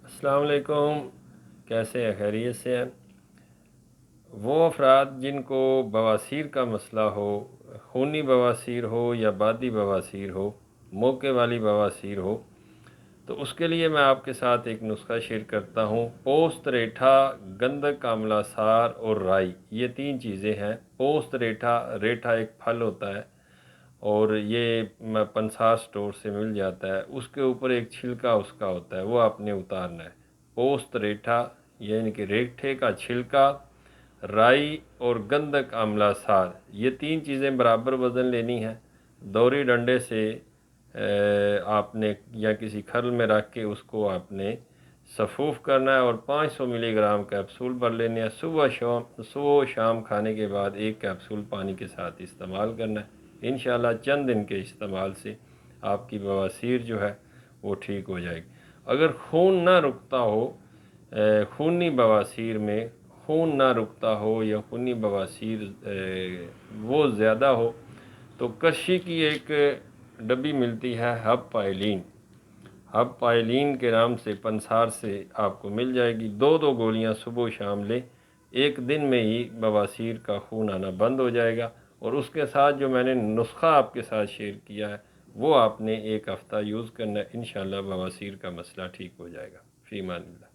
السلام علیکم، کیسے ہیں؟ خیریت سے ہیں؟ وہ افراد جن کو بواسیر کا مسئلہ ہو، خونی بواسیر ہو یا بادی بواسیر ہو، موقع والی بواسیر ہو، تو اس کے لیے میں آپ کے ساتھ ایک نسخہ شیئر کرتا ہوں۔ پوست ریٹھا، گندک آملہ سار اور رائی، یہ تین چیزیں ہیں۔ پوست ریٹھا، ریٹھا ایک پھل ہوتا ہے اور یہ پنسار سٹور سے مل جاتا ہے۔ اس کے اوپر ایک چھلکا اس کا ہوتا ہے، وہ آپ نے اتارنا ہے۔ پوست ریٹھا یعنی کہ ریٹھے کا چھلکا، رائی اور گندک آملہ سار، یہ تین چیزیں برابر وزن لینی ہیں۔ دوری ڈنڈے سے آپ نے یا کسی کھرل میں رکھ کے اس کو آپ نے سفوف کرنا ہے اور 500 ملی گرام کیپسول بھر لینے ہیں۔ صبح و شام کھانے کے بعد ایک کیپسول پانی کے ساتھ استعمال کرنا ہے۔ انشاءاللہ چند دن کے استعمال سے آپ کی بواسیر جو ہے وہ ٹھیک ہو جائے گی۔ اگر خون نہ رکتا ہو، خونی بواسیر میں خون نہ رکتا ہو یا خونی بواسیر وہ زیادہ ہو، تو کشی کی ایک ڈبی ملتی ہے ہب پائلین، ہب پائلین کے نام سے پنسار سے آپ کو مل جائے گی۔ دو گولیاں صبح و شام لیں، ایک دن میں ہی بواسیر کا خون آنا بند ہو جائے گا۔ اور اس کے ساتھ جو میں نے نسخہ آپ کے ساتھ شیئر کیا ہے وہ آپ نے ایک ہفتہ یوز کرنا ہے، انشاءاللہ بواسیر کا مسئلہ ٹھیک ہو جائے گا۔ فی امان اللہ۔